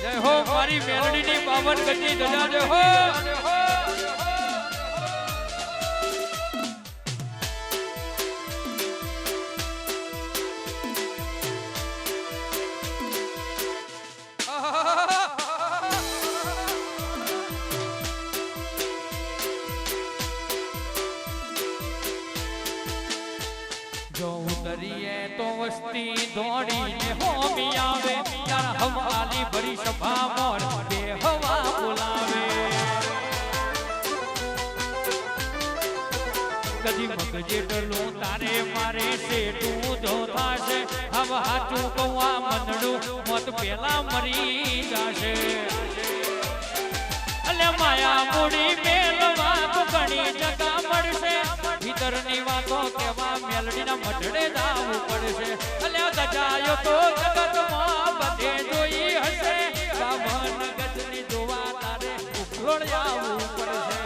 જય હો મારી મેલડીની પાવન ગતિ ધજા જય હો તો વસ્તી દોડીને હોમી આવે તાર હવાલી ભરી સભા મોર બે હવા બોલાવે કદી મગજે ડલો તારે મારે સેટું જો થાશે હવે હાચું કવા મંદડું મત પેલા મરી જાશે અલે માયા મૂડી મેલવા તો ઘણી જગા મળશે ભીતરની વાતો કેવા મેલડીના મઢડે જાવું પડશે અલ્યા ગજાયો તો જગતમાં બધે જોઈ હશે બાવન ગજની જોવા તારે ઉખલોડ આવવું પડશે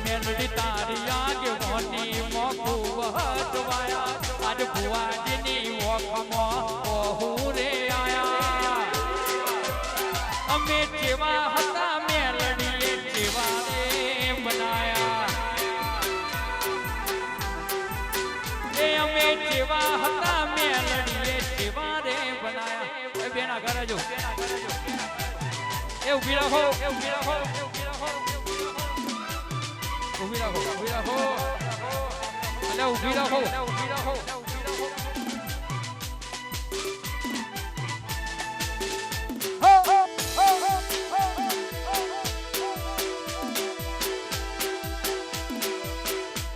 મેલડી તારી આગે મોની મોખું વહતવાયા આજ ભુવાજીની મોખમાં ઓહુ રે આયા અમે જેવા હતા મેલડીએ જેવા રે બનાયા અમે જેવા હતા મેલડીએ જેવા રે બનાયા બેના ઘરે જો એ ઉભી રાખો એ ઉભી રાખો ઉભી રાખો ઉભી રાખો અલે ઉભી રાખો ઉભી રાખો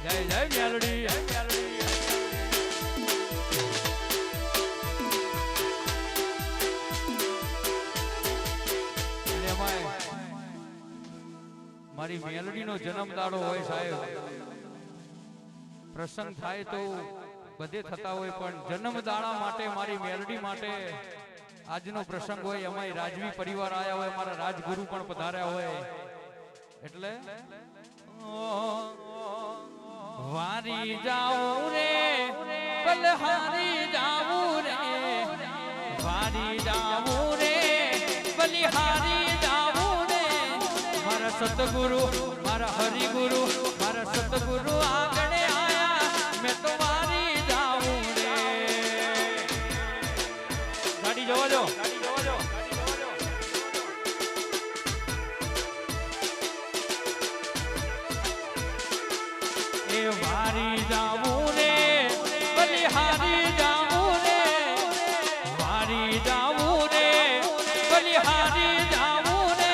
જય જય મેલડી મારી મેલડીનો જન્મ દાડો હોય સાહેબ પ્રસંગ થાય તો બધે થતા હોય પણ જન્મ દાડા માટે મારી મેલડી માટે આજનો પ્રસંગ હોય એમાંય રાજવી પરિવાર આયા હોય મારા રાજગુરુ પણ પધાર્યા હોય એટલે વારી જાઉં રે બલહારી જાઉં રે વારી જાઉં રે બલિહારી જાઉં રે મારા સતગુરુ મારા હરિગુરુ મારા સતગુરુ આગળ આયા મેં તો વારી જાઉં રે ગાડી જોવો જો એ વારી જાઉં રે બલિહારી જાઉં રે વારી જાઉં રે બલિહારી જાઉં રે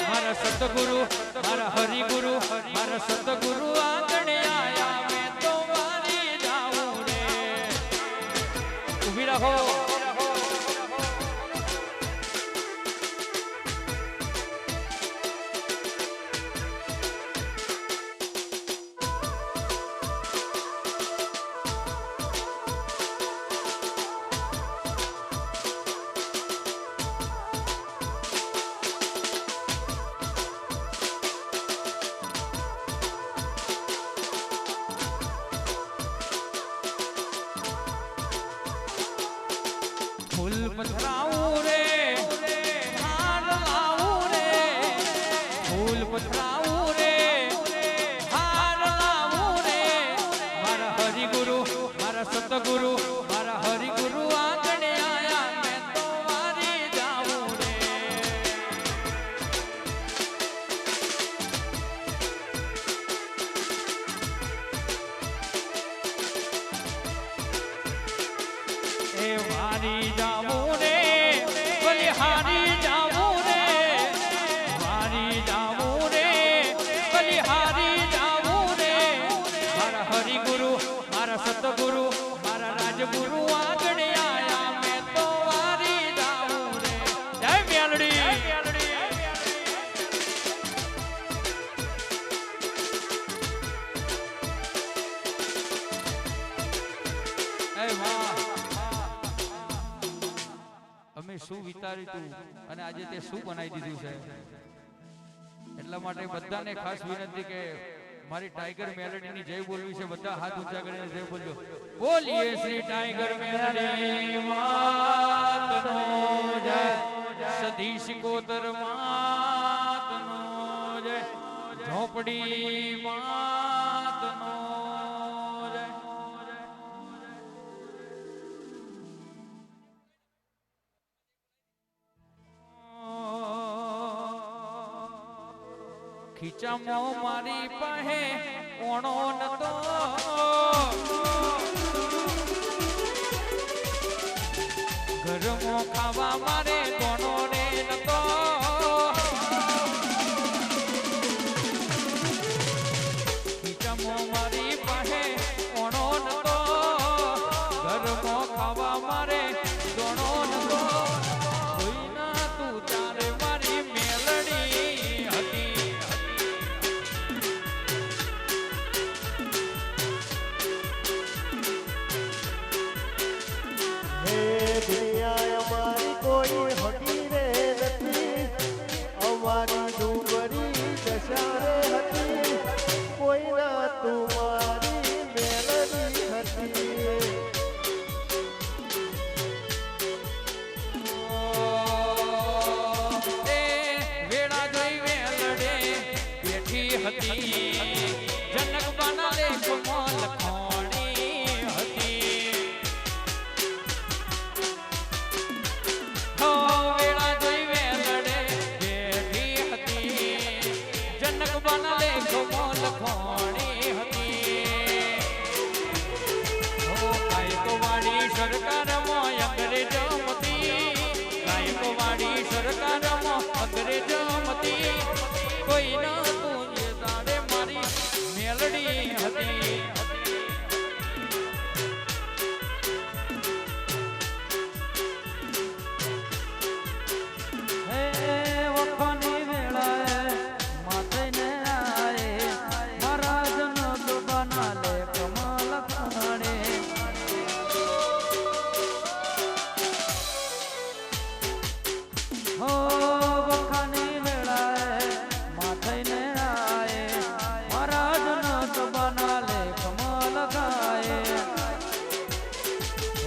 મારા સતગુરુ મારા હરિગુરુ મારા સતગુરુ આગળ આયા મેં તો વારી જાઉં રે ઉભી રાખો ફૂલ પથરાવું રે હાર લાવું રે ફૂલ પથરાવું રે હાર લાવું રે મારા હરિગુરુ મારા સતગુરુ મારા હરિગુરુ આગળ આયા મેં તો વારી જાઉં રે એ વારી જાઉં રે બલિહારી જાઉં રે વારી જાઉં રે બલિહારી જાઉં રે મારા હરિગુરુ મારા સતગુરુ મારા રાજગુરુ આગળ આયા મેં તો વારી જાઉં રે જય મેલડી એ વાહ અમે શું વિચાર્યું તું અને આજે તે શું બનાવી દીધું છે એટલા માટે બધાને ખાસ વિનંતી કે મારી ટાઈગર મેલડીની જય બોલવી છે બધા હાથ ઊંચા કરીને જય બોલજો બોલીએ શ્રી ટાઈગર મેલડી માતનો જય બધી સિકોતર માતનો જય ઝોપડી માતનો જય ખીચામાં મારી પાસે ઓણો નતો ઘરમાં ખાવા મારે કોનો ને નતો ખીચામાં મારી પાસે ઓણો નતો ઘરમાં ખાવા મારે કોનો નતો કોઈ ના તું તારે મારી મેલડી હતી દુનિયા અમારી કોઈ હકી રે નથી અમારી ડુંગરી દશારે હતી કોઈ ના તું મારી મેલડી હતી વેળા જોઈ વેલડે બેઠી હતી જનક બાના લેખમાં લખોણી હતી વેળા જોઈ વેલડે બેઠી હતી જનક બાના લેખમાં લખોણી હતી કાયકોવાડી સરકારમાં અંગ્રેજોમતી કાયકોવાડી સરકારમાં અંગ્રેજોમતી કોઈ ન તું જે તારે મારી મેલડી હતી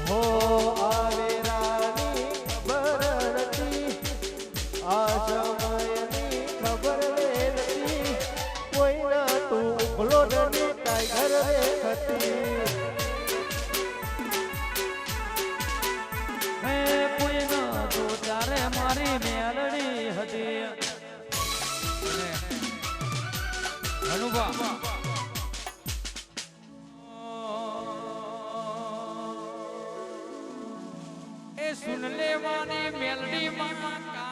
હો આવે રાની ખબર નથી આ સમયની ખબર નથી કોઈ ના તું ભલો ડરી ટાઈગર રે હતી કોઈ ન તું તારે મારી મેલડી હતી અનુભવ સુન લેવાની મેલડી માં